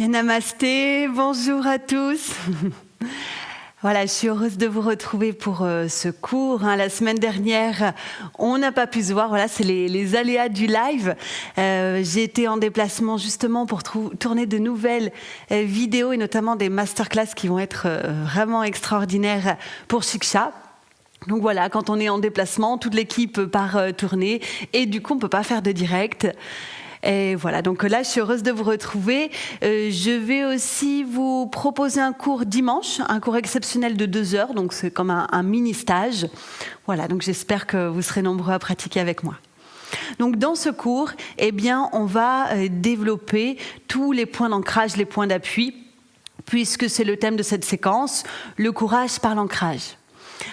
Bien, namasté, bonjour à tous. Voilà, je suis heureuse de vous retrouver pour ce cours. La semaine dernière, on n'a pas pu se voir. Voilà, c'est les aléas du live. J'ai été en déplacement justement pour tourner de nouvelles vidéos et notamment des masterclass qui vont être vraiment extraordinaires pour Shiksha. Donc voilà, quand on est en déplacement, toute l'équipe part tourner et du coup, on ne peut pas faire de direct. Et voilà, donc là, je suis heureuse de vous retrouver. Je vais aussi vous proposer un cours dimanche, un cours exceptionnel de 2 heures, donc c'est comme un mini-stage. Voilà, donc j'espère que vous serez nombreux à pratiquer avec moi. Donc dans ce cours, eh bien, on va développer tous les points d'ancrage, les points d'appui, puisque c'est le thème de cette séquence, le courage par l'ancrage.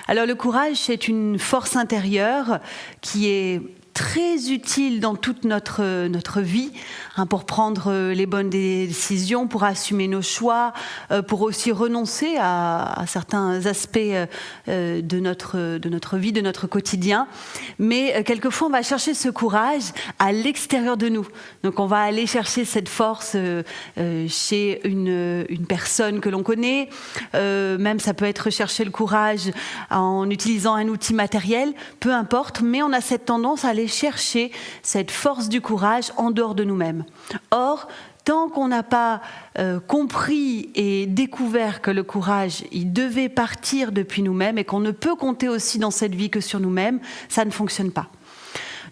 Alors le courage, c'est une force intérieure qui est très utile dans toute notre vie, pour prendre les bonnes décisions, pour assumer nos choix, pour aussi renoncer à certains aspects de notre vie, de notre quotidien. Mais quelquefois, on va chercher ce courage à l'extérieur de nous. Donc on va aller chercher cette force chez une personne que l'on connaît. Même ça peut être chercher le courage en utilisant un outil matériel, peu importe, mais on a cette tendance à aller chercher cette force du courage en dehors de nous-mêmes. Or, tant qu'on n'a pas compris et découvert que le courage, il devait partir depuis nous-mêmes et qu'on ne peut compter aussi dans cette vie que sur nous-mêmes, ça ne fonctionne pas.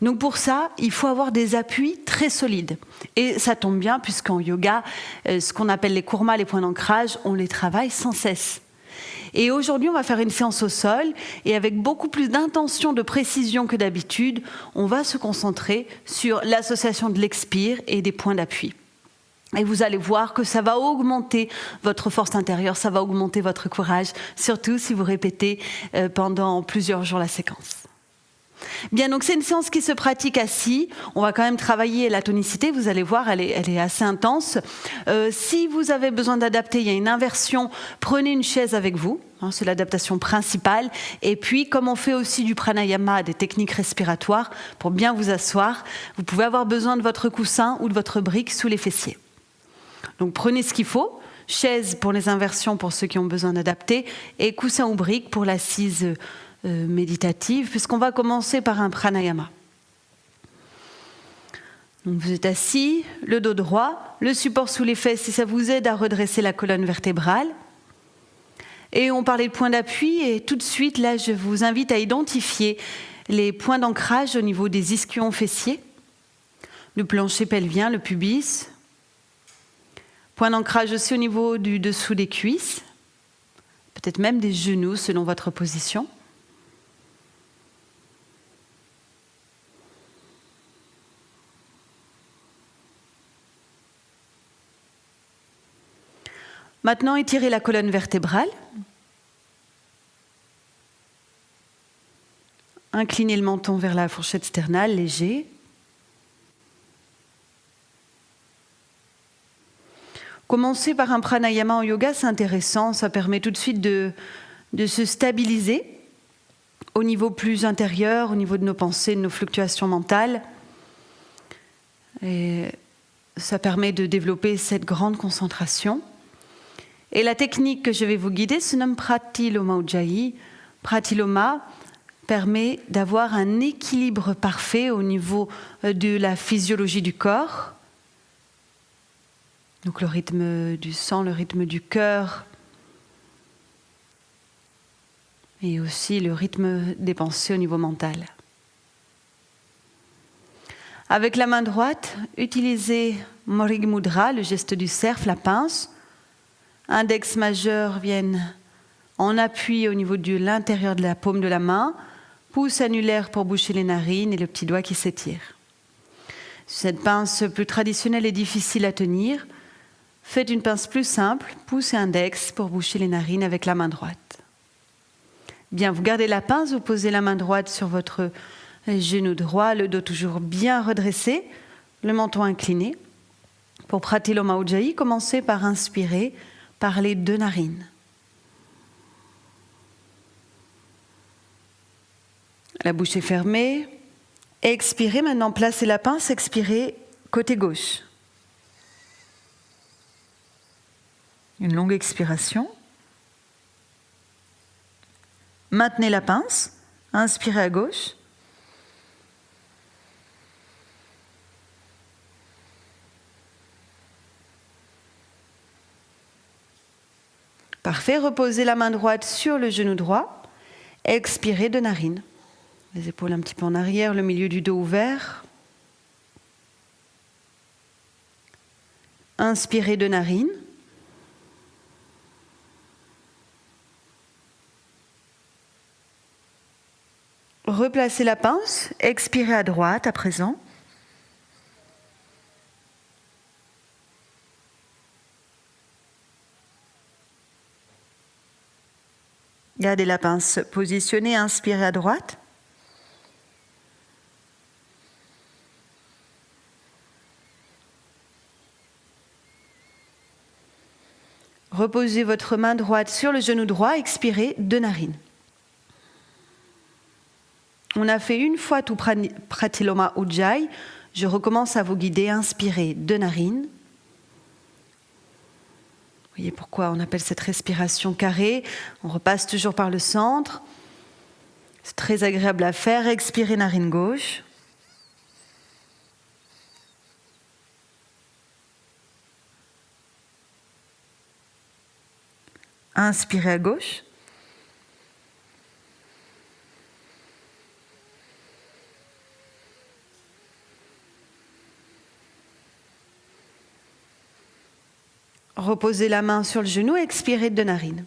Donc pour ça, il faut avoir des appuis très solides. Et ça tombe bien, puisqu'en yoga, ce qu'on appelle les kurmas, les points d'ancrage, on les travaille sans cesse. Et aujourd'hui, on va faire une séance au sol et avec beaucoup plus d'intention, de précision que d'habitude, on va se concentrer sur l'association de l'expire et des points d'appui. Et vous allez voir que ça va augmenter votre force intérieure, ça va augmenter votre courage, surtout si vous répétez pendant plusieurs jours la séquence. Bien, donc c'est une séance qui se pratique assis. On va quand même travailler la tonicité. Vous allez voir, elle est assez intense. Si vous avez besoin d'adapter, il y a une inversion. Prenez une chaise avec vous. C'est l'adaptation principale. Et puis, comme on fait aussi du pranayama, des techniques respiratoires, pour bien vous asseoir, vous pouvez avoir besoin de votre coussin ou de votre brique sous les fessiers. Donc, prenez ce qu'il faut. Chaise pour les inversions, pour ceux qui ont besoin d'adapter. Et coussin ou brique pour l'assise méditative, puisqu'on va commencer par un pranayama. Donc vous êtes assis, le dos droit, le support sous les fesses, et ça vous aide à redresser la colonne vertébrale. Et on parlait de points d'appui, et tout de suite, là, je vous invite à identifier les points d'ancrage au niveau des ischions fessiers, le plancher pelvien, le pubis, point d'ancrage aussi au niveau du dessous des cuisses, peut-être même des genoux selon votre position. Maintenant, étirez la colonne vertébrale. Inclinez le menton vers la fourchette sternale, léger. Commencer par un pranayama en yoga, c'est intéressant. Ça permet tout de suite de se stabiliser au niveau plus intérieur, au niveau de nos pensées, de nos fluctuations mentales. Et ça permet de développer cette grande concentration. Et la technique que je vais vous guider se nomme Pratiloma Ujjayi. Pratiloma permet d'avoir un équilibre parfait au niveau de la physiologie du corps. Donc le rythme du sang, le rythme du cœur. Et aussi le rythme des pensées au niveau mental. Avec la main droite, utilisez Morig Mudra, le geste du cerf, la pince. Index majeur viennent en appui au niveau de l'intérieur de la paume de la main, pouce annulaire pour boucher les narines et le petit doigt qui s'étire. Cette pince plus traditionnelle est difficile à tenir. Faites une pince plus simple, pouce et index pour boucher les narines avec la main droite. Bien, vous gardez la pince, vous posez la main droite sur votre genou droit, le dos toujours bien redressé, le menton incliné. Pour Pratiloma Ujjayi, commencez par inspirer par les 2 narines. La bouche est fermée. Expirez, maintenant placez la pince, expirez côté gauche. Une longue expiration. Maintenez la pince. Inspirez à gauche. Parfait. Reposez la main droite sur le genou droit. Expirez de narine. Les épaules un petit peu en arrière, le milieu du dos ouvert. Inspirez de narine. Replacez la pince, expirez à droite à présent. Gardez la pince positionnée, inspirez à droite. Reposez votre main droite sur le genou droit, expirez de narine. On a fait une fois tout Pratiloma Ujjayi. Je recommence à vous guider. Inspirez de narine. Vous voyez pourquoi on appelle cette respiration carrée. On repasse toujours par le centre. C'est très agréable à faire. Expirez narine gauche. Inspirez à gauche. Reposez la main sur le genou, expirez de narine.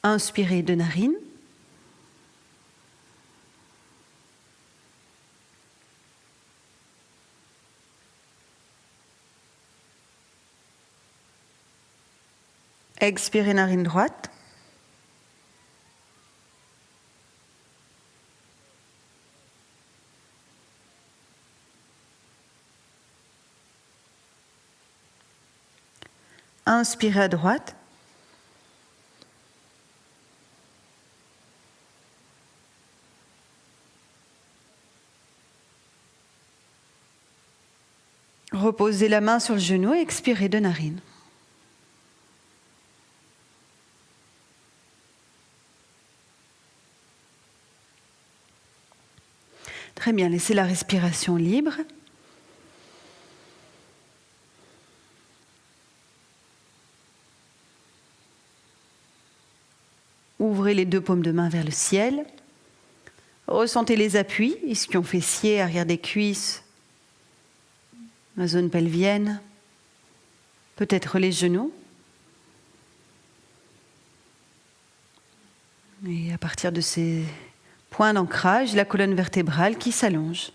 Inspirez de narine. Expirez narine droite. Inspirez à droite. Reposez la main sur le genou et expirez de narine. Très bien, laissez la respiration libre. Ouvrez les deux paumes de main vers le ciel. Ressentez les appuis, ischion fessier, arrière des cuisses, la zone pelvienne, peut-être les genoux. Et à partir de ces points d'ancrage, la colonne vertébrale qui s'allonge.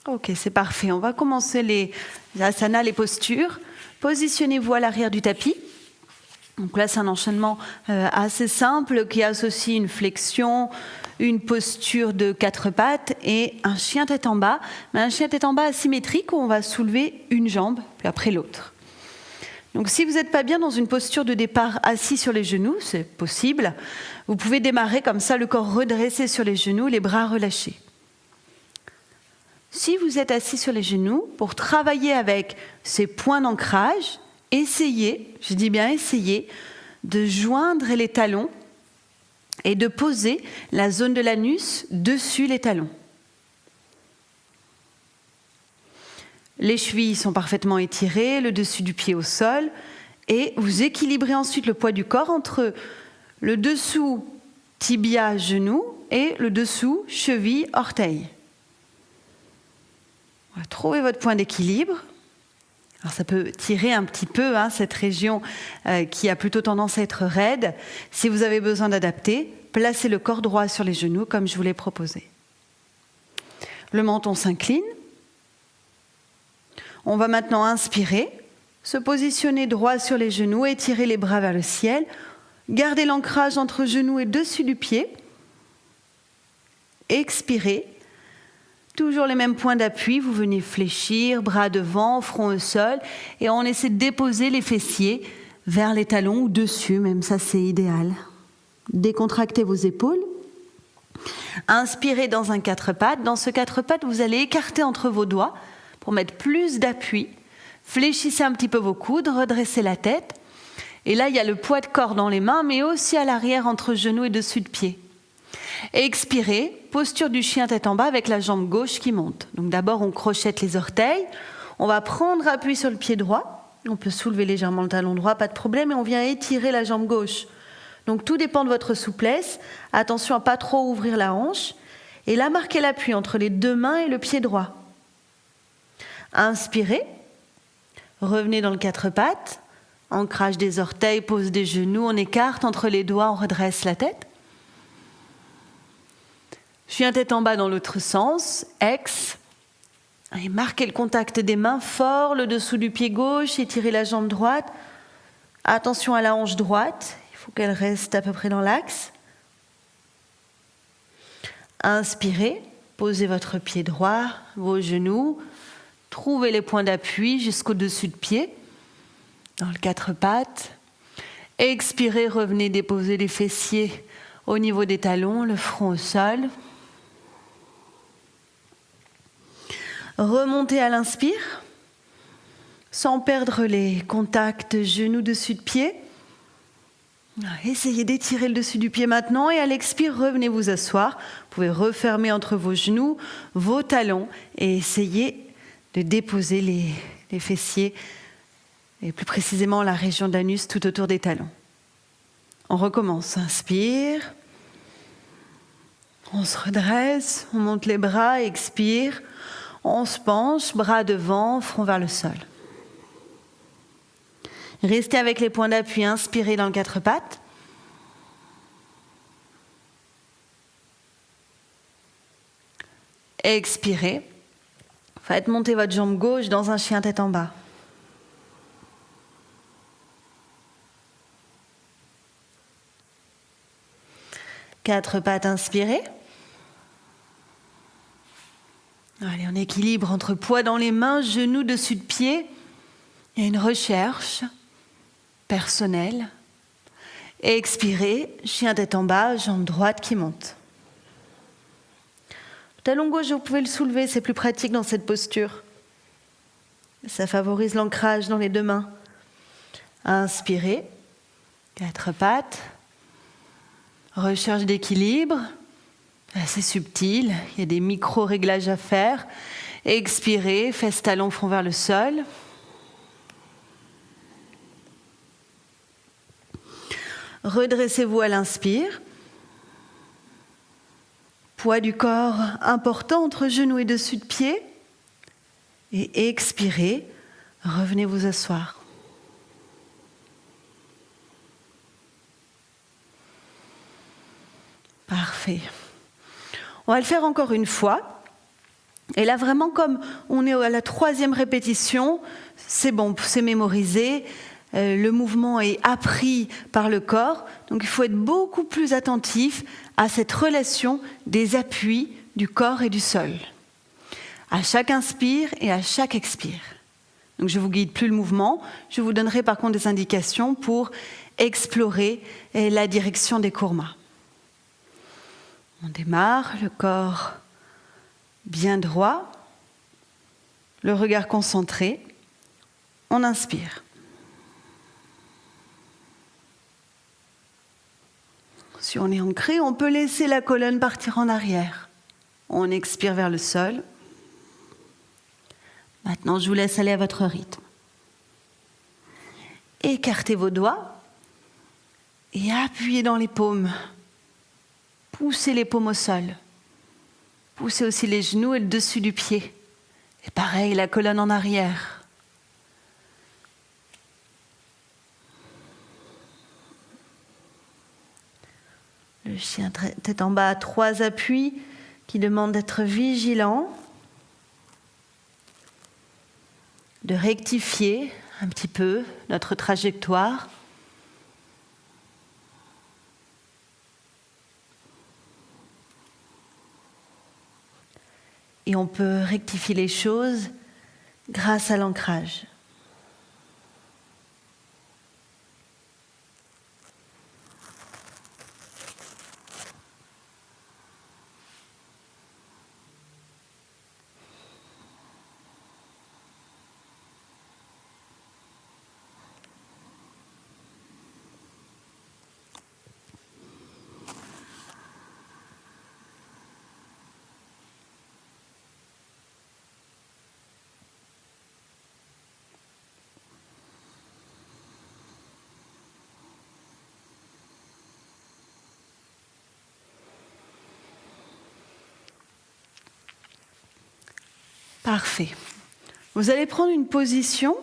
Ok, c'est parfait. On va commencer les asanas, les postures. Positionnez-vous à l'arrière du tapis. Donc là, c'est un enchaînement assez simple qui associe une flexion, une posture de 4 pattes et un chien tête en bas. Mais un chien tête en bas asymétrique où on va soulever une jambe puis après l'autre. Donc si vous n'êtes pas bien dans une posture de départ assis sur les genoux, c'est possible. Vous pouvez démarrer comme ça, le corps redressé sur les genoux, les bras relâchés. Si vous êtes assis sur les genoux, pour travailler avec ces points d'ancrage, essayez, je dis bien essayez, de joindre les talons et de poser la zone de l'anus dessus les talons. Les chevilles sont parfaitement étirées, le dessus du pied au sol, et vous équilibrez ensuite le poids du corps entre le dessous tibia, genou, et le dessous cheville, orteil. Trouvez votre point d'équilibre. Alors ça peut tirer un petit peu cette région qui a plutôt tendance à être raide. Si vous avez besoin d'adapter, placez le corps droit sur les genoux comme je vous l'ai proposé. Le menton s'incline. On va maintenant inspirer, se positionner droit sur les genoux, étirer les bras vers le ciel. Gardez l'ancrage entre genoux et dessus du pied. Expirez. Toujours les mêmes points d'appui, vous venez fléchir, bras devant, front au sol, et on essaie de déposer les fessiers vers les talons ou dessus, même ça c'est idéal. Décontractez vos épaules. Inspirez dans un quatre pattes. Dans ce quatre pattes, vous allez écarter entre vos doigts pour mettre plus d'appui. Fléchissez un petit peu vos coudes, redressez la tête. Et là, il y a le poids de corps dans les mains, mais aussi à l'arrière entre genoux et dessus de pied. Expirez, posture du chien tête en bas avec la jambe gauche qui monte. Donc d'abord, on crochette les orteils. On va prendre appui sur le pied droit. On peut soulever légèrement le talon droit, pas de problème. Et on vient étirer la jambe gauche. Donc tout dépend de votre souplesse. Attention à ne pas trop ouvrir la hanche. Et là, marquez l'appui entre les deux mains et le pied droit. Inspirez. Revenez dans le quatre pattes. Ancrage des orteils, pose des genoux. On écarte entre les doigts, on redresse la tête. Chien tête en bas dans l'autre sens. Ex. Et marquez le contact des mains fort, le dessous du pied gauche. Étirez la jambe droite. Attention à la hanche droite. Il faut qu'elle reste à peu près dans l'axe. Inspirez. Posez votre pied droit, vos genoux. Trouvez les points d'appui jusqu'au-dessus de pied. Dans le quatre pattes. Expirez, revenez déposer les fessiers au niveau des talons, le front au sol. Remontez à l'inspire, sans perdre les contacts genoux dessus de pied. Essayez d'étirer le dessus du pied maintenant et à l'expire, revenez vous asseoir. Vous pouvez refermer entre vos genoux, vos talons et essayez de déposer les fessiers et plus précisément la région de l'anus tout autour des talons. On recommence, inspire, on se redresse, on monte les bras, expire, on se penche, bras devant, front vers le sol. Restez avec les points d'appui, inspirez dans le quatre pattes. Expirez, faites monter votre jambe gauche dans un chien tête en bas. Quatre pattes, inspirez. Allez, on équilibre entre poids dans les mains, genoux dessus de pied. Il y a une recherche personnelle. Expirez, chien tête en bas, jambe droite qui monte. Le talon gauche, vous pouvez le soulever, c'est plus pratique dans cette posture. Ça favorise l'ancrage dans les deux mains. Inspirez, quatre pattes. Recherche d'équilibre, assez subtil, il y a des micro-réglages à faire. Expirez, fesses talons, front vers le sol. Redressez-vous à l'inspire. Poids du corps important entre genoux et dessus de pied. Et expirez, revenez vous asseoir. Parfait. On va le faire encore une fois. Et là, vraiment, comme on est à la troisième répétition, c'est bon, c'est mémorisé. Le mouvement est appris par le corps. Donc, il faut être beaucoup plus attentif à cette relation des appuis du corps et du sol. À chaque inspire et à chaque expire. Donc, je ne vous guide plus le mouvement. Je vous donnerai par contre des indications pour explorer la direction des kurmas. On démarre, le corps bien droit, le regard concentré. On inspire. Si on est ancré, on peut laisser la colonne partir en arrière. On expire vers le sol. Maintenant, je vous laisse aller à votre rythme. Écartez vos doigts et appuyez dans les paumes. Poussez les paumes au sol. Poussez aussi les genoux et le dessus du pied. Et pareil, la colonne en arrière. Le chien tête en bas a 3 appuis qui demandent d'être vigilant, de rectifier un petit peu notre trajectoire. et on peut rectifier les choses grâce à l'ancrage. Parfait. Vous allez prendre une position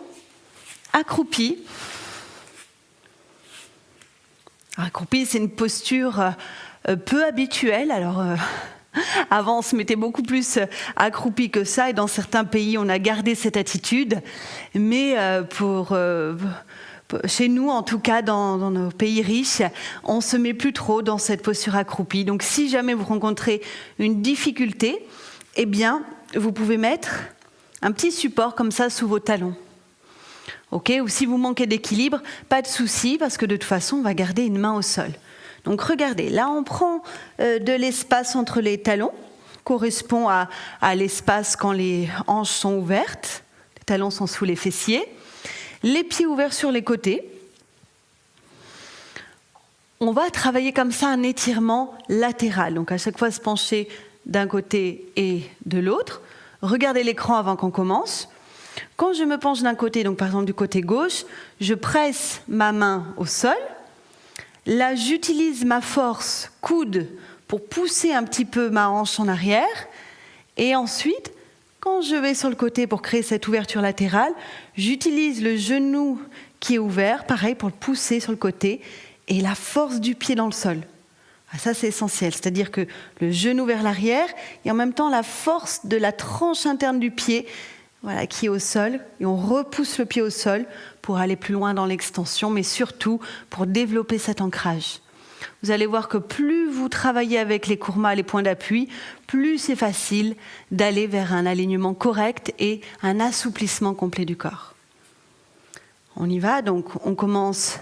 accroupie. Accroupie, c'est une posture peu habituelle. Alors, avant, on se mettait beaucoup plus accroupi que ça, et dans certains pays, on a gardé cette attitude. Mais chez nous, en tout cas, dans nos pays riches, on ne se met plus trop dans cette posture accroupie. Donc, si jamais vous rencontrez une difficulté, eh bien, vous pouvez mettre un petit support comme ça sous vos talons. Okay, ou si vous manquez d'équilibre, pas de souci, parce que de toute façon, on va garder une main au sol. Donc regardez, là on prend de l'espace entre les talons, correspond à l'espace quand les hanches sont ouvertes, les talons sont sous les fessiers, les pieds ouverts sur les côtés. On va travailler comme ça un étirement latéral, donc à chaque fois se pencher d'un côté et de l'autre. Regardez l'écran avant qu'on commence. Quand je me penche d'un côté, donc par exemple du côté gauche, je presse ma main au sol. Là, j'utilise ma force coude pour pousser un petit peu ma hanche en arrière. Et ensuite, quand je vais sur le côté pour créer cette ouverture latérale, j'utilise le genou qui est ouvert, pareil, pour le pousser sur le côté, et la force du pied dans le sol. Ça, c'est essentiel, c'est-à-dire que le genou vers l'arrière et en même temps la force de la tranche interne du pied, voilà, qui est au sol, et on repousse le pied au sol pour aller plus loin dans l'extension, mais surtout pour développer cet ancrage. Vous allez voir que plus vous travaillez avec les kurmas, les points d'appui, plus c'est facile d'aller vers un alignement correct et un assouplissement complet du corps. On y va, donc on commence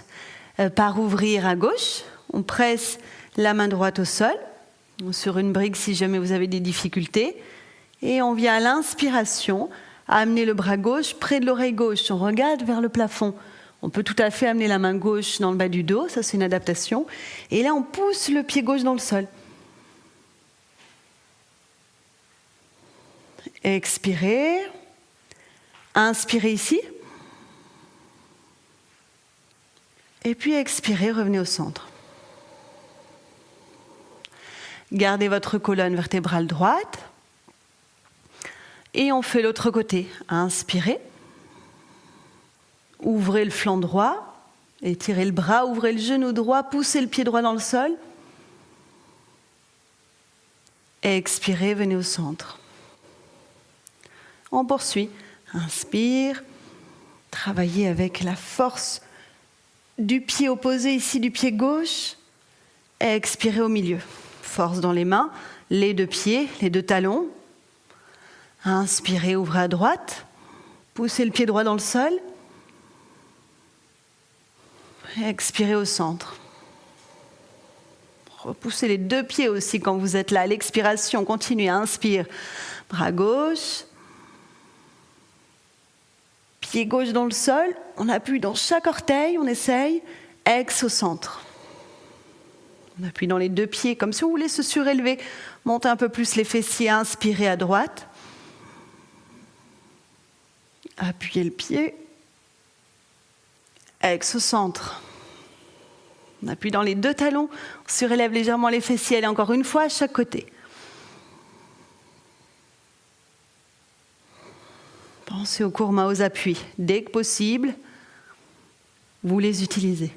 par ouvrir à gauche, on presse la main droite au sol, sur une brique si jamais vous avez des difficultés. Et on vient à l'inspiration à amener le bras gauche près de l'oreille gauche. On regarde vers le plafond. On peut tout à fait amener la main gauche dans le bas du dos, ça c'est une adaptation. Et là on pousse le pied gauche dans le sol. Expirez. Inspirez ici. Et puis expirez, revenez au centre. Gardez votre colonne vertébrale droite. Et on fait l'autre côté. Inspirez. Ouvrez le flanc droit. Étirez le bras, ouvrez le genou droit, poussez le pied droit dans le sol. Expirez, venez au centre. On poursuit. Inspire. Travaillez avec la force du pied opposé, ici du pied gauche. Expirez au milieu. Force dans les mains, les deux pieds, les deux talons. Inspirez, ouvrez à droite. Poussez le pied droit dans le sol. Expirez au centre. Repoussez les deux pieds aussi quand vous êtes là. À l'expiration, continuez. Inspire. Bras gauche. Pied gauche dans le sol. On appuie dans chaque orteil. On essaye. Ex au centre. On appuie dans les deux pieds, comme si vous voulez se surélever. Montez un peu plus les fessiers, inspirez à droite. Appuyez le pied. Ex au centre. On appuie dans les deux talons, on surélève légèrement les fessiers. Allez, encore une fois à chaque côté. Pensez aux kurmas, aux appuis. Dès que possible, vous les utilisez.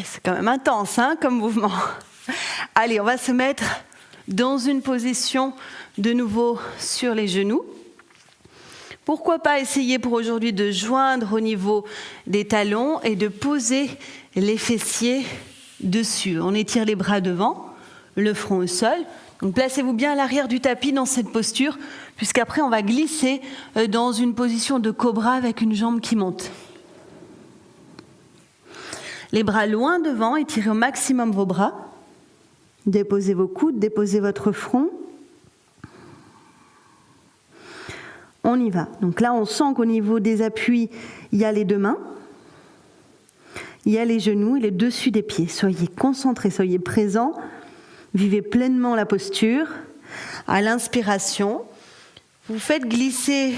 C'est quand même intense comme mouvement. Allez, on va se mettre dans une position de nouveau sur les genoux. Pourquoi pas essayer pour aujourd'hui de joindre au niveau des talons et de poser les fessiers dessus. On étire les bras devant, le front au sol. Donc placez-vous bien à l'arrière du tapis dans cette posture, puisqu'après on va glisser dans une position de cobra avec une jambe qui monte. Les bras loin devant, étirez au maximum vos bras. Déposez vos coudes, déposez votre front. On y va. Donc là, on sent qu'au niveau des appuis, il y a les deux mains, il y a les genoux et les dessus des pieds. Soyez concentrés, soyez présents. Vivez pleinement la posture. À l'inspiration, vous faites glisser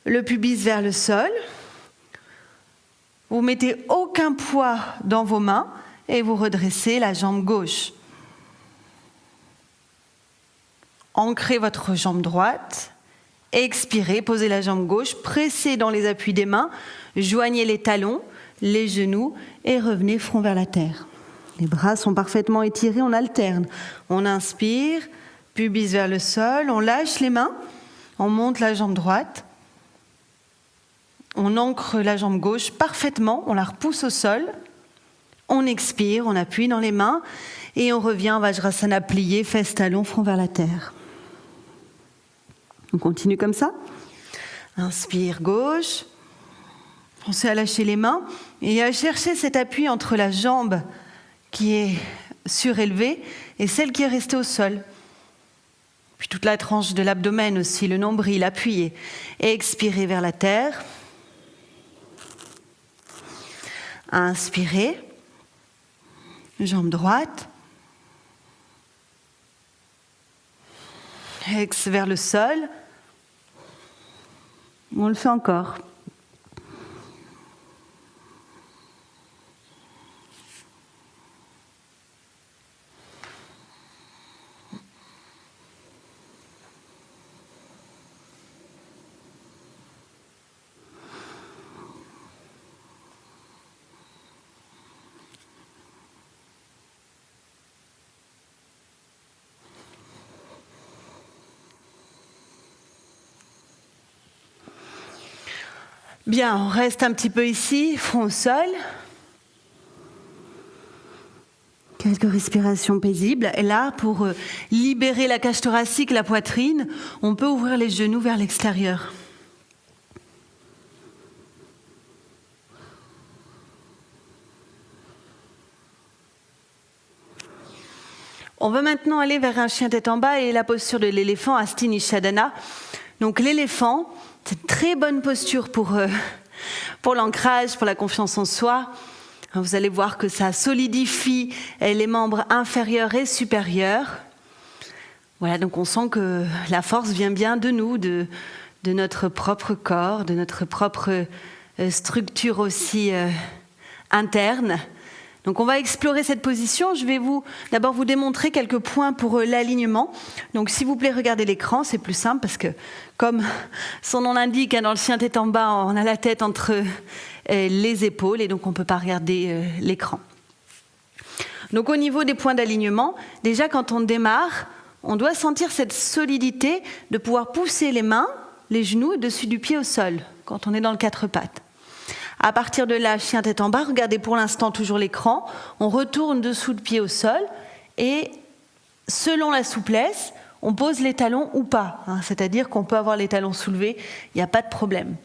le pubis vers le sol. Vous mettez aucun poids dans vos mains et vous redressez la jambe gauche. Ancrez votre jambe droite. Expirez, posez la jambe gauche, pressez dans les appuis des mains, joignez les talons, les genoux et revenez front vers la terre. Les bras sont parfaitement étirés, on alterne. On inspire, pubis vers le sol, on lâche les mains, on monte la jambe droite, on ancre la jambe gauche parfaitement, on la repousse au sol, on expire, on appuie dans les mains et on revient en Vajrasana plié, fesses talons, front vers la terre. On continue comme ça. Inspire gauche. Pensez à lâcher les mains et à chercher cet appui entre la jambe qui est surélevée et celle qui est restée au sol. Puis toute la tranche de l'abdomen aussi, le nombril appuyé. Et expirez vers la terre. Inspirez. Jambe droite. Ex vers le sol. On le fait encore. Bien, on reste un petit peu ici, front au sol. Quelques respirations paisibles. Et là, pour libérer la cage thoracique, la poitrine, on peut ouvrir les genoux vers l'extérieur. On va maintenant aller vers un chien tête en bas et la posture de l'éléphant, Hasti Nishadana. Donc l'éléphant, c'est une très bonne posture pour l'ancrage, pour la confiance en soi. Vous allez voir que ça solidifie les membres inférieurs et supérieurs. Voilà, donc on sent que la force vient bien de nous, de notre propre corps, de notre propre structure aussi interne. Donc on va explorer cette position. Je vais d'abord vous démontrer quelques points pour l'alignement. Donc s'il vous plaît, regardez l'écran, c'est plus simple parce que comme son nom l'indique, dans le chien tête en bas, on a la tête entre les épaules et donc on ne peut pas regarder l'écran. Donc au niveau des points d'alignement, déjà quand on démarre, on doit sentir cette solidité de pouvoir pousser les mains, les genoux dessus du pied au sol quand on est dans le quatre pattes. À partir de là, chien tête en bas, regardez pour l'instant toujours l'écran, on retourne dessous le pied au sol et selon la souplesse, on pose les talons ou pas. C'est-à-dire qu'on peut avoir les talons soulevés, il n'y a pas de problème.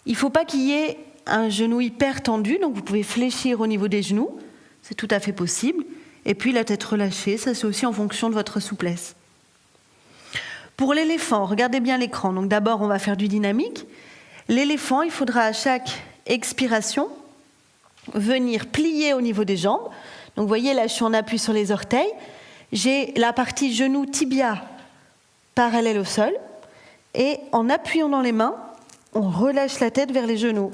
Il ne faut pas qu'il y ait un genou hyper tendu, donc vous pouvez fléchir au niveau des genoux, c'est tout à fait possible. Et puis la tête relâchée, ça c'est aussi en fonction de votre souplesse. Pour l'éléphant, regardez bien l'écran. Donc d'abord, on va faire du dynamique. L'éléphant, il faudra à chaque expiration venir plier au niveau des jambes. Donc vous voyez, là je suis en appui sur les orteils. J'ai la partie genou tibia parallèle au sol. Et en appuyant dans les mains, on relâche la tête vers les genoux.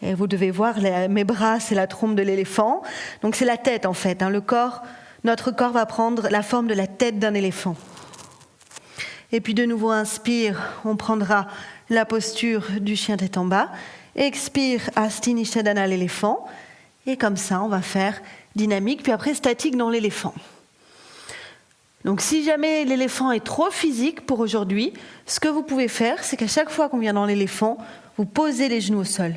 Et vous devez voir, mes bras, c'est la trompe de l'éléphant. Donc c'est la tête en fait. Notre corps va prendre la forme de la tête d'un éléphant. Et puis de nouveau, inspire, on prendra la posture du chien tête en bas. Expire, Hasti Nishadana, l'éléphant. Et comme ça, on va faire dynamique, puis après statique dans l'éléphant. Donc si jamais l'éléphant est trop physique pour aujourd'hui, ce que vous pouvez faire, c'est qu'à chaque fois qu'on vient dans l'éléphant, vous posez les genoux au sol.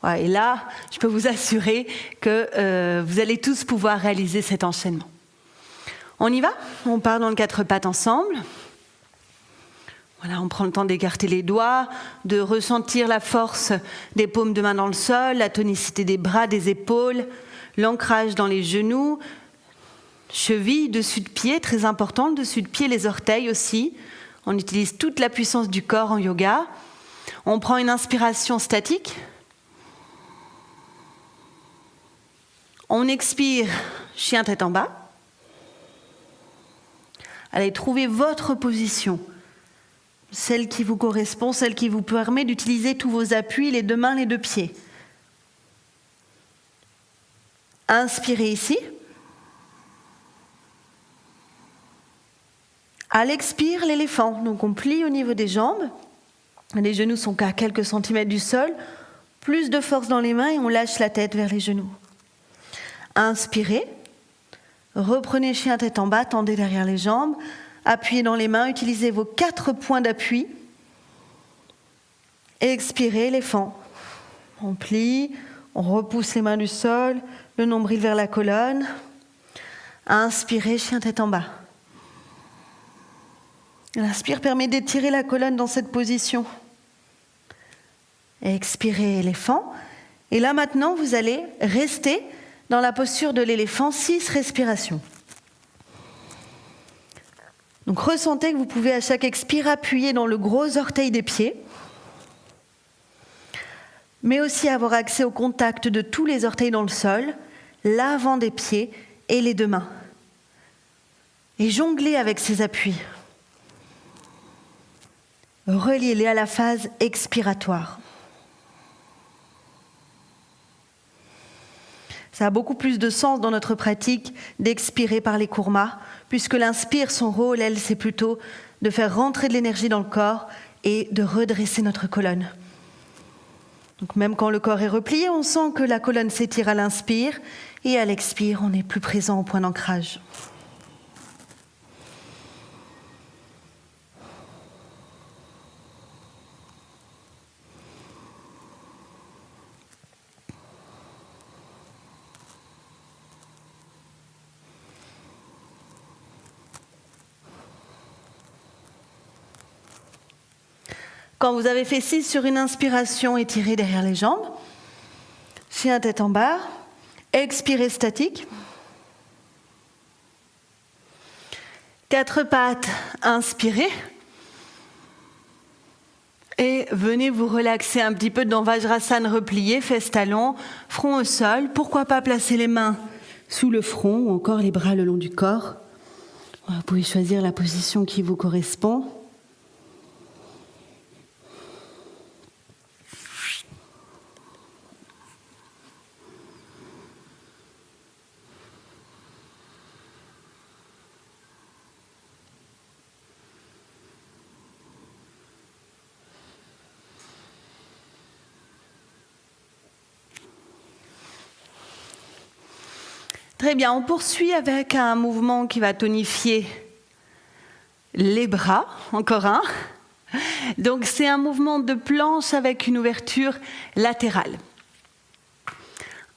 Voilà, et là, je peux vous assurer que vous allez tous pouvoir réaliser cet enchaînement. On y va? On part dans le 4 pattes ensemble. Voilà, on prend le temps d'écarter les doigts, de ressentir la force des paumes de main dans le sol, la tonicité des bras, des épaules, l'ancrage dans les genoux, cheville, dessus de pied, très important, le dessus de pied, les orteils aussi. On utilise toute la puissance du corps en yoga. On prend une inspiration statique. On expire, chien tête en bas. Allez, trouvez votre position, celle qui vous correspond, celle qui vous permet d'utiliser tous vos appuis, les deux mains, les deux pieds. Inspirez ici. À l'expire, l'éléphant. Donc on plie au niveau des jambes. Les genoux sont qu'à quelques centimètres du sol. Plus de force dans les mains et on lâche la tête vers les genoux. Inspirez. Reprenez chien tête en bas, tendez derrière les jambes. Appuyez dans les mains, utilisez vos 4 points d'appui. Expirez, éléphant. On plie, on repousse les mains du sol, le nombril vers la colonne. Inspirez, chien tête en bas. L'inspire permet d'étirer la colonne dans cette position. Expirez, éléphant. Et là maintenant, vous allez rester dans la posture de l'éléphant, 6 respirations. Donc ressentez que vous pouvez à chaque expire appuyer dans le gros orteil des pieds, mais aussi avoir accès au contact de tous les orteils dans le sol, l'avant des pieds et les deux mains. Et jonglez avec ces appuis. Reliez-les à la phase expiratoire. Ça a beaucoup plus de sens dans notre pratique d'expirer par les kurmas, puisque l'inspire, son rôle, elle, c'est plutôt de faire rentrer de l'énergie dans le corps et de redresser notre colonne. Donc même quand le corps est replié, on sent que la colonne s'étire à l'inspire et à l'expire, on est plus présent au point d'ancrage. Quand vous avez fait 6 sur une inspiration, étirez derrière les jambes. Chien tête en bas. Expirez statique. 4 pattes, inspirez. Et venez vous relaxer un petit peu dans Vajrasana replié, fesses talons, front au sol. Pourquoi pas placer les mains sous le front ou encore les bras le long du corps. Vous pouvez choisir la position qui vous correspond. Très bien, on poursuit avec un mouvement qui va tonifier les bras, encore un. Donc c'est un mouvement de planche avec une ouverture latérale.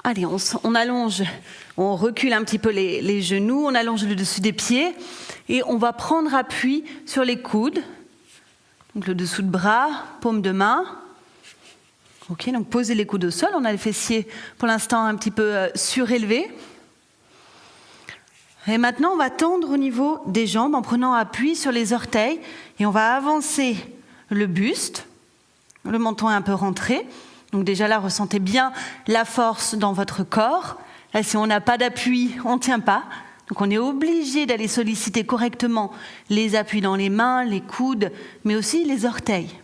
Allez, on allonge, on recule un petit peu les genoux, on allonge le dessus des pieds et on va prendre appui sur les coudes. Donc le dessous de bras, paume de main. Ok, donc posez les coudes au sol, on a les fessiers pour l'instant un petit peu surélevés. Et maintenant, on va tendre au niveau des jambes en prenant appui sur les orteils et on va avancer le buste. Le menton est un peu rentré. Donc déjà là, ressentez bien la force dans votre corps. Là, si on n'a pas d'appui, on ne tient pas. Donc on est obligé d'aller solliciter correctement les appuis dans les mains, les coudes, mais aussi les orteils.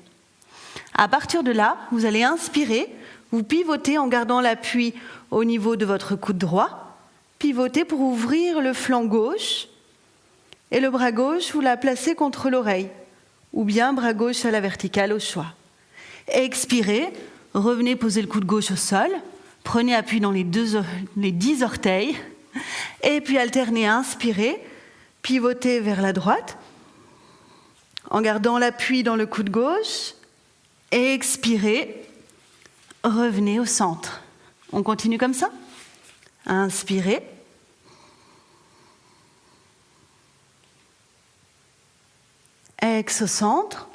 À partir de là, vous allez inspirer, vous pivotez en gardant l'appui au niveau de votre coude droit. Pivotez pour ouvrir le flanc gauche et le bras gauche, vous la placez contre l'oreille ou bien bras gauche à la verticale au choix. Expirez, revenez poser le coude gauche au sol, prenez appui dans les 10 orteils et puis alternez, inspirez, pivotez vers la droite, en gardant l'appui dans le coude gauche. Expirez, revenez au centre. On continue comme ça. Inspirez. Ex au centre.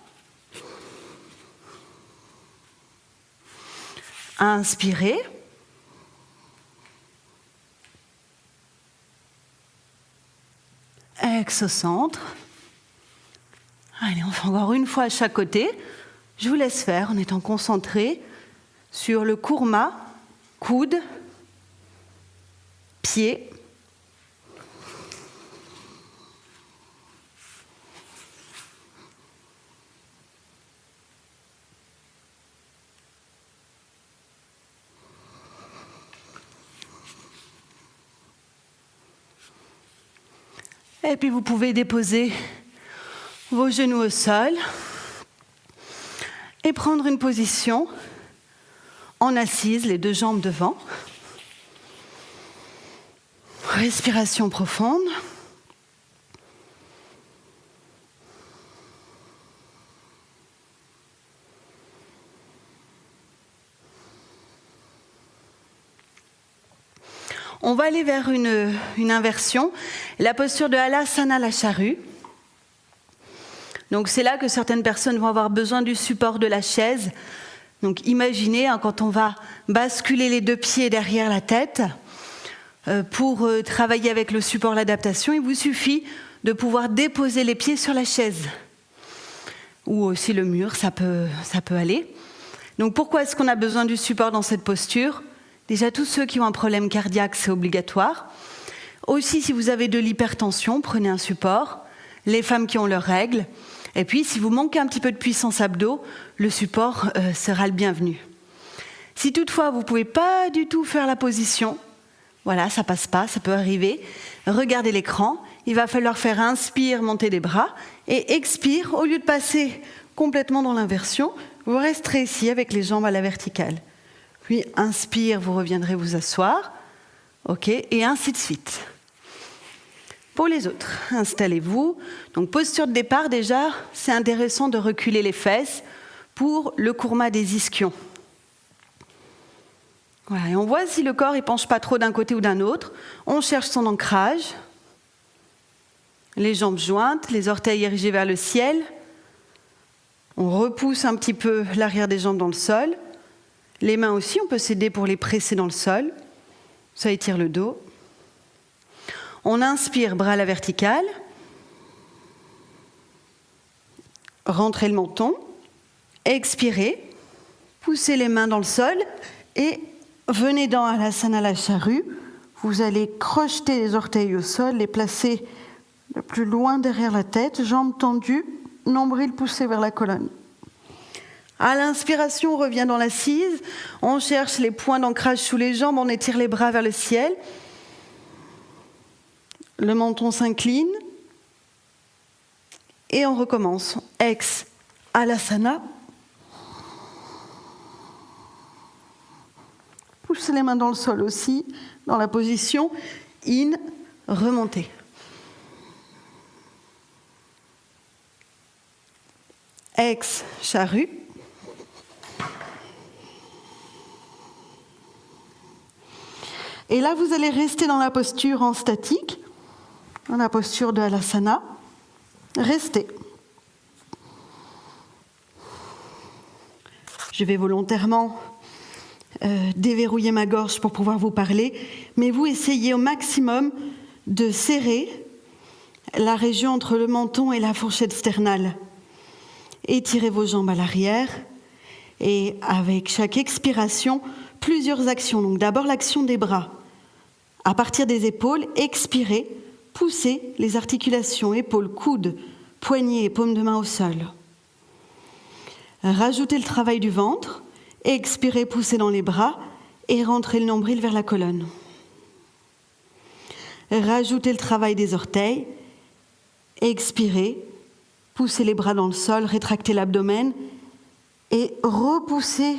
Inspirez. Ex au centre. Allez, on fait encore une fois à chaque côté. Je vous laisse faire en étant concentré sur le kurma, coude, pied. Et puis vous pouvez déposer vos genoux au sol et prendre une position en assise, les deux jambes devant. Respiration profonde. On va aller vers une inversion, la posture de Halasana, la charrue. Donc c'est là que certaines personnes vont avoir besoin du support de la chaise. Donc imaginez quand on va basculer les deux pieds derrière la tête, pour travailler avec le support, l'adaptation, il vous suffit de pouvoir déposer les pieds sur la chaise. Ou aussi le mur, ça peut aller. Donc pourquoi est-ce qu'on a besoin du support dans cette posture ? Déjà, tous ceux qui ont un problème cardiaque, c'est obligatoire. Aussi, si vous avez de l'hypertension, prenez un support. Les femmes qui ont leurs règles. Et puis, si vous manquez un petit peu de puissance abdos, le support sera le bienvenu. Si toutefois, vous ne pouvez pas du tout faire la position, voilà, ça ne passe pas, ça peut arriver. Regardez l'écran. Il va falloir faire inspire, monter les bras. Et expire, au lieu de passer complètement dans l'inversion, vous resterez ici avec les jambes à la verticale. Puis inspire, vous reviendrez vous asseoir. OK, et ainsi de suite. Pour les autres, installez-vous. Donc posture de départ déjà, c'est intéressant de reculer les fesses pour le kurma des ischions. Voilà, et on voit si le corps ne penche pas trop d'un côté ou d'un autre. On cherche son ancrage. Les jambes jointes, les orteils érigés vers le ciel. On repousse un petit peu l'arrière des jambes dans le sol. Les mains aussi, on peut s'aider pour les presser dans le sol. Ça étire le dos. On inspire, bras à la verticale. Rentrez le menton. Expirez. Poussez les mains dans le sol. Et venez dans Halasana, la charrue. Vous allez crocheter les orteils au sol, les placer le plus loin derrière la tête, jambes tendues, nombril poussé vers la colonne. À l'inspiration, on revient dans l'assise. On cherche les points d'ancrage sous les jambes. On étire les bras vers le ciel. Le menton s'incline. Et on recommence. Ex, Halasana. Poussez les mains dans le sol aussi. Dans la position. In, remontez. Ex, charrue. Et là, vous allez rester dans la posture en statique, dans la posture de Halasana. Restez. Je vais volontairement déverrouiller ma gorge pour pouvoir vous parler, mais vous essayez au maximum de serrer la région entre le menton et la fourchette sternale. Étirez vos jambes à l'arrière et avec chaque expiration, plusieurs actions. Donc d'abord l'action des bras. À partir des épaules, expirez, poussez les articulations, épaules, coudes, poignets et paumes de main au sol. Rajoutez le travail du ventre, expirez, poussez dans les bras et rentrez le nombril vers la colonne. Rajoutez le travail des orteils, expirez, poussez les bras dans le sol, rétractez l'abdomen et repoussez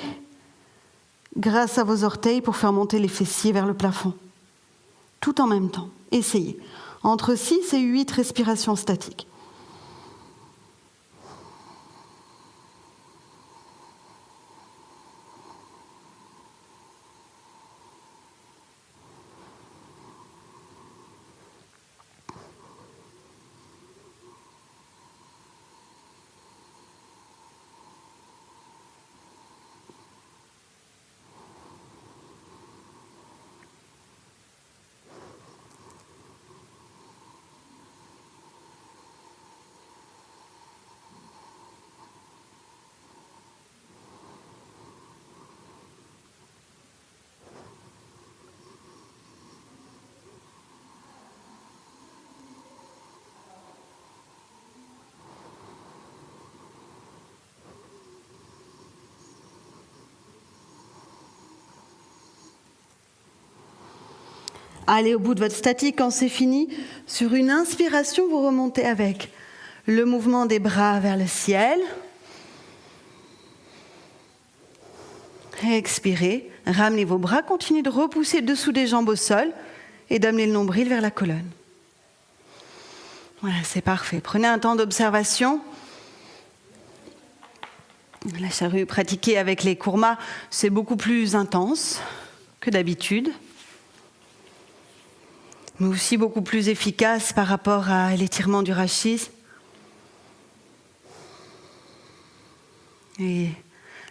grâce à vos orteils pour faire monter les fessiers vers le plafond. Tout en même temps. Essayez. entre 6 et 8 respirations statiques. Allez au bout de votre statique. Quand c'est fini, sur une inspiration, vous remontez avec le mouvement des bras vers le ciel. Expirez, ramenez vos bras, continuez de repousser le dessous des jambes au sol et d'amener le nombril vers la colonne. Voilà, c'est parfait. Prenez un temps d'observation. La charrue pratiquée avec les kurmas, c'est beaucoup plus intense que d'habitude, mais aussi beaucoup plus efficace par rapport à l'étirement du rachis et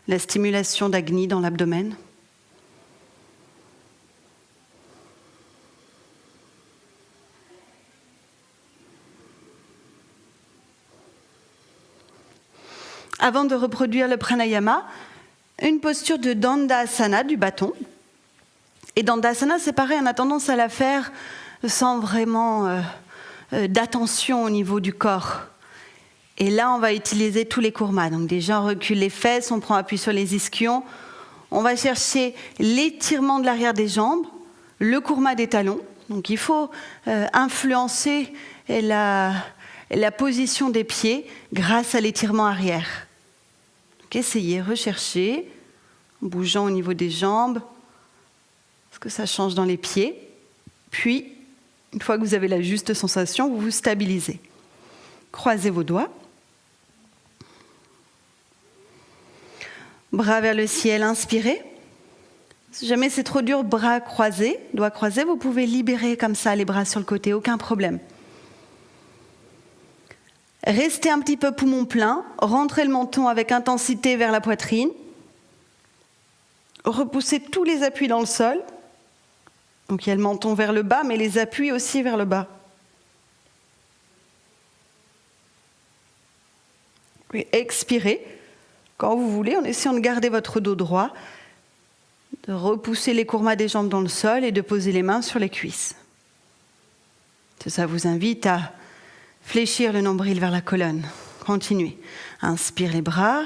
la stimulation d'Agni dans l'abdomen. Avant de reproduire le pranayama, une posture de Dandasana, du bâton. Et Dandasana, c'est pareil, on a tendance à la faire sans vraiment d'attention au niveau du corps. Et là, on va utiliser tous les kurmas. Donc déjà, on recule les fesses, on prend appui sur les ischions. On va chercher l'étirement de l'arrière des jambes, le kurma des talons. Donc il faut influencer la position des pieds grâce à l'étirement arrière. Donc essayez, recherchez, en bougeant au niveau des jambes, ce que ça change dans les pieds. Puis, une fois que vous avez la juste sensation, vous vous stabilisez. Croisez vos doigts. Bras vers le ciel, inspirez. Si jamais c'est trop dur, bras croisés, doigts croisés, vous pouvez libérer comme ça les bras sur le côté, aucun problème. Restez un petit peu poumon plein, rentrez le menton avec intensité vers la poitrine. Repoussez tous les appuis dans le sol. Donc il y a le menton vers le bas, mais les appuis aussi vers le bas. Puis expirez quand vous voulez, en essayant de garder votre dos droit, de repousser les kurmas des jambes dans le sol et de poser les mains sur les cuisses. Ça vous invite à fléchir le nombril vers la colonne. Continuez. Inspire les bras.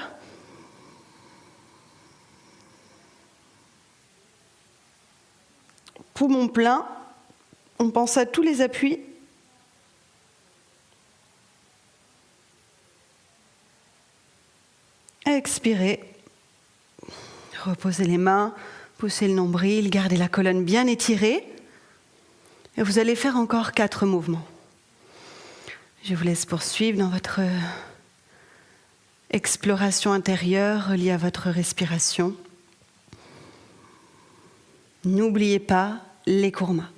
Poumon plein. On pense à tous les appuis. Expirez. Reposez les mains, poussez le nombril, gardez la colonne bien étirée. Et vous allez faire encore 4 mouvements. Je vous laisse poursuivre dans votre exploration intérieure reliée à votre respiration. N'oubliez pas les kurmas.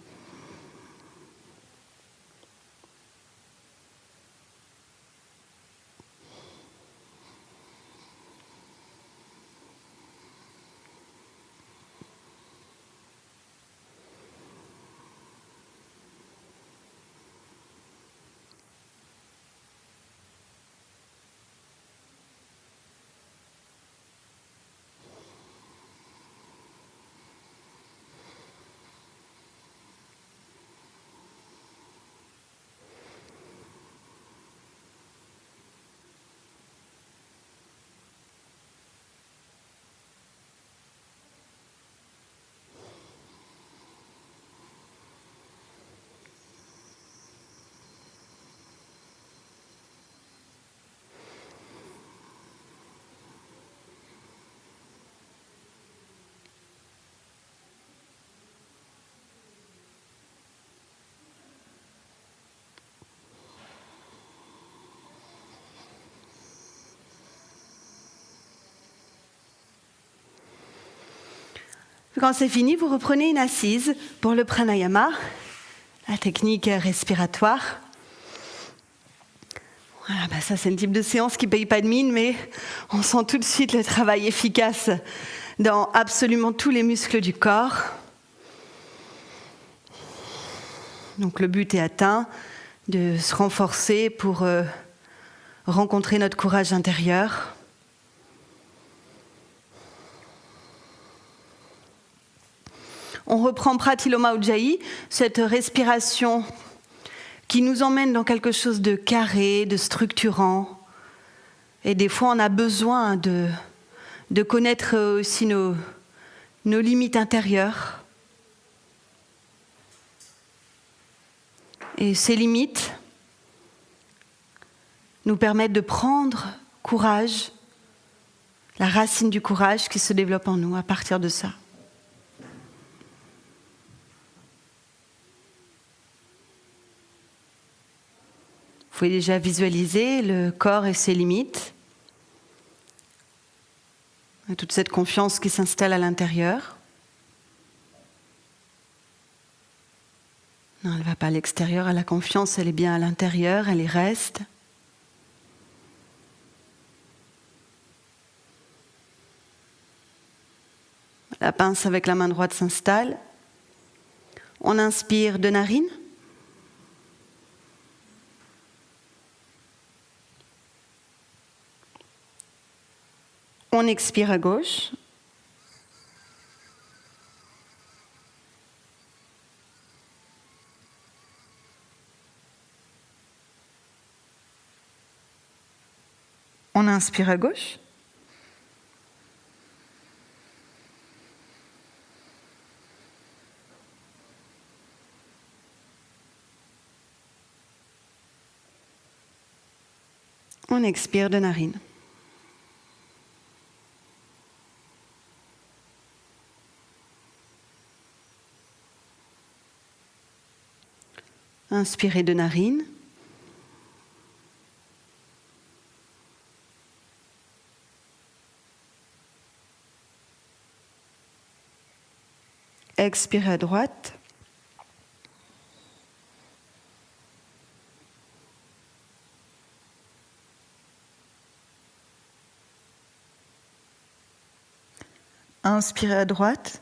Quand c'est fini, vous reprenez une assise pour le pranayama, la technique respiratoire. Voilà, ça c'est le type de séance qui ne paye pas de mine, mais on sent tout de suite le travail efficace dans absolument tous les muscles du corps. Donc le but est atteint, de se renforcer pour rencontrer notre courage intérieur. On reprend Pratiloma Ujjayi, cette respiration qui nous emmène dans quelque chose de carré, de structurant. Et des fois, on a besoin de connaître aussi nos limites intérieures. Et ces limites nous permettent de prendre courage, la racine du courage qui se développe en nous à partir de ça. Vous pouvez déjà visualiser le corps et ses limites, et toute cette confiance qui s'installe à l'intérieur. Non, elle ne va pas à l'extérieur, la confiance, elle est bien à l'intérieur, elle y reste. La pince avec la main droite s'installe. On inspire de narine. On expire à gauche. On inspire à gauche. On expire de narine. Inspirez de narine. Expirez à droite. Inspirez à droite.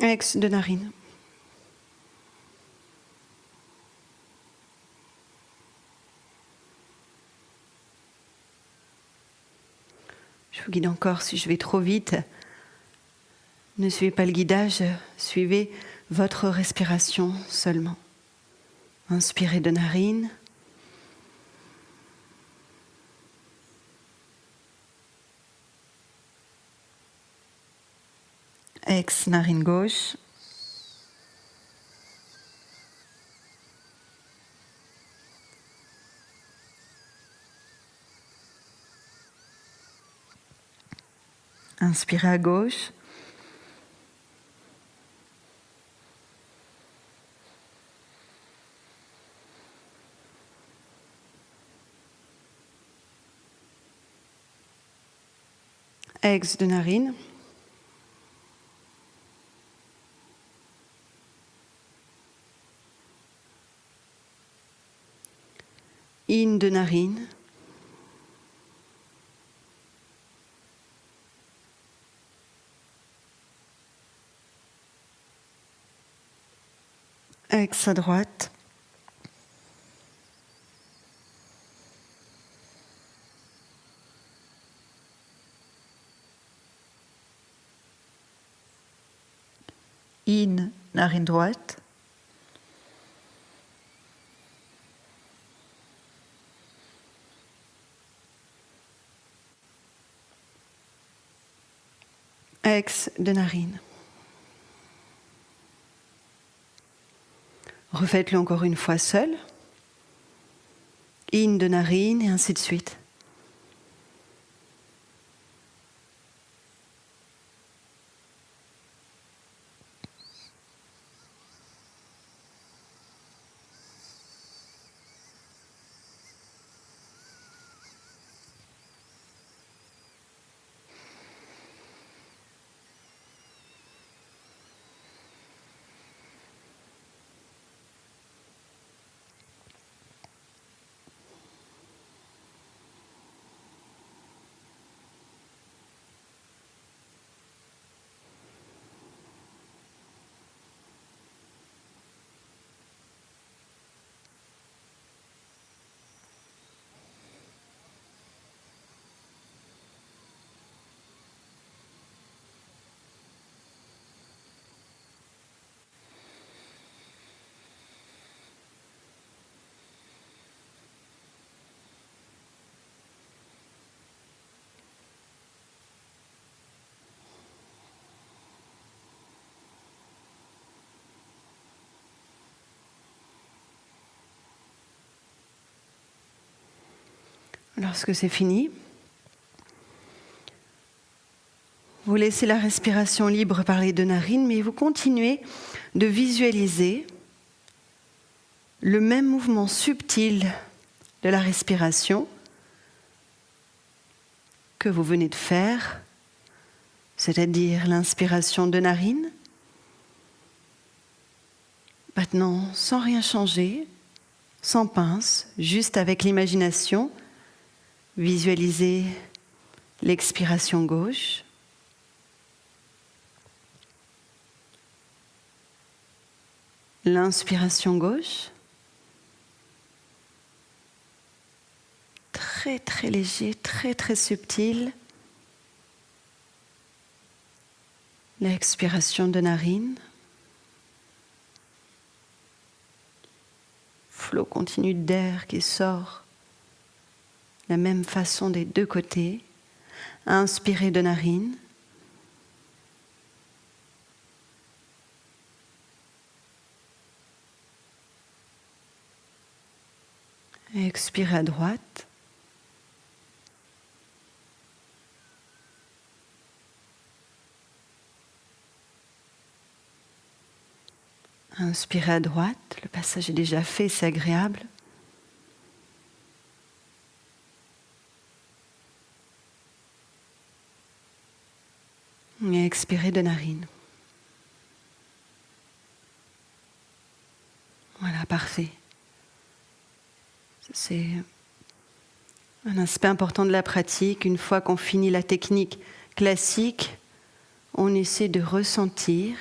Ex de narine. Je vous guide encore si je vais trop vite. Ne suivez pas le guidage, suivez votre respiration seulement. Inspirez de narine. Ex, narine gauche. Inspirez à gauche. Ex de narine. In de narine. Ex à droite. In, narine droite. Ex de narine. Refaites-le encore une fois seul. In de narine et ainsi de suite. Lorsque c'est fini, vous laissez la respiration libre par les deux narines, mais vous continuez de visualiser le même mouvement subtil de la respiration que vous venez de faire, c'est-à-dire l'inspiration de narine. Maintenant, sans rien changer, sans pince, juste avec l'imagination, visualisez l'expiration gauche. L'inspiration gauche. Très très léger, très très subtil. L'expiration de narine. Flot continu d'air qui sort de la même façon des deux côtés. Inspirez de narine. Expirez à droite. Inspirez à droite, le passage est déjà fait, c'est agréable. Et expirez de narine. Voilà, parfait. C'est un aspect important de la pratique. Une fois qu'on finit la technique classique, on essaie de ressentir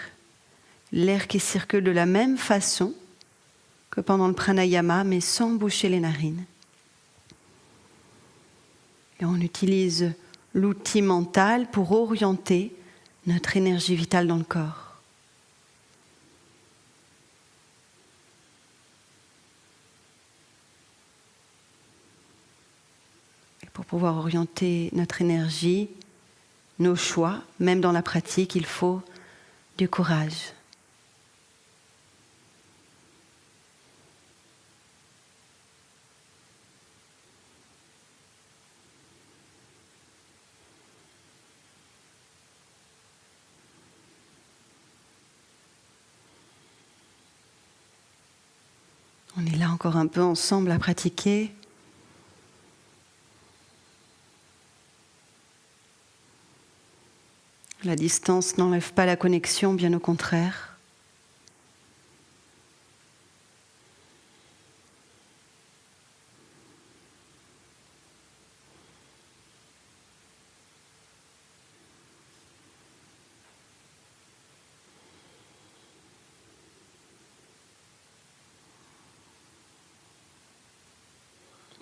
l'air qui circule de la même façon que pendant le pranayama, mais sans boucher les narines. Et on utilise l'outil mental pour orienter notre énergie vitale dans le corps. Et pour pouvoir orienter notre énergie, nos choix, même dans la pratique, il faut du courage. On est là encore un peu ensemble à pratiquer. La distance n'enlève pas la connexion, bien au contraire.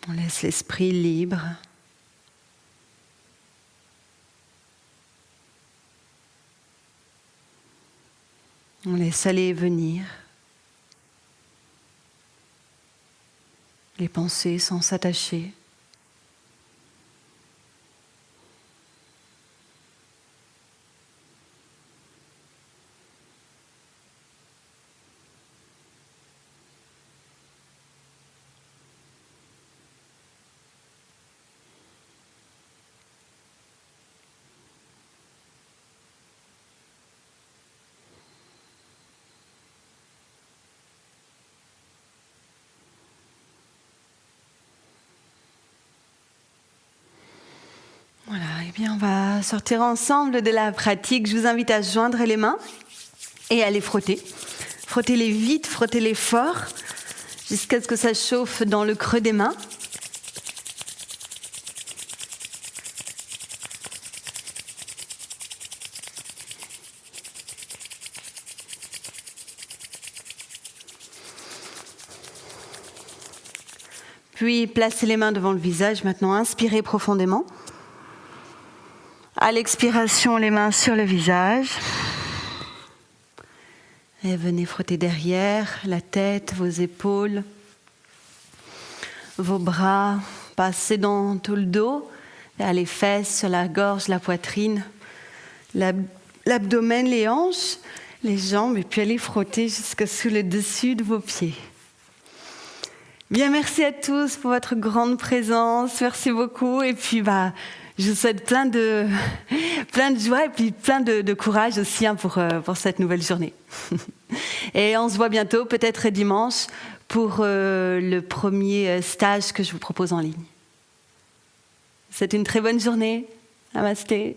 On laisse l'esprit libre. On laisse aller et venir les pensées sans s'attacher. Voilà, eh bien on va sortir ensemble de la pratique. Je vous invite à joindre les mains et à les frotter. Frottez-les vite, frottez-les fort, jusqu'à ce que ça chauffe dans le creux des mains. Puis placez les mains devant le visage. Maintenant, inspirez profondément. À l'expiration, les mains sur le visage. Et venez frotter derrière, la tête, vos épaules, vos bras. Passez dans tout le dos, les fesses, sur la gorge, la poitrine, l'abdomen, les hanches, les jambes. Et puis allez frotter jusque sous le dessus de vos pieds. Bien, merci à tous pour votre grande présence. Merci beaucoup. Et puis, je vous souhaite plein de joie et puis plein de courage aussi pour cette nouvelle journée. Et on se voit bientôt, peut-être dimanche, pour le premier stage que je vous propose en ligne. C'est une très bonne journée. Namasté.